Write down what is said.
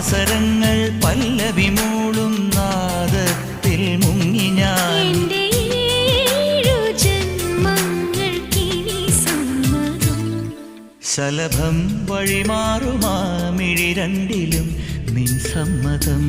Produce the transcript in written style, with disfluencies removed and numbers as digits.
അവസരങ്ങൾ പല്ലവി മൂളും നാദത്തിൽ മുങ്ങി ഞാൻ. ശലഭം വഴിമാറുമാമിഴി രണ്ടിലും നിൻ സമ്മതം.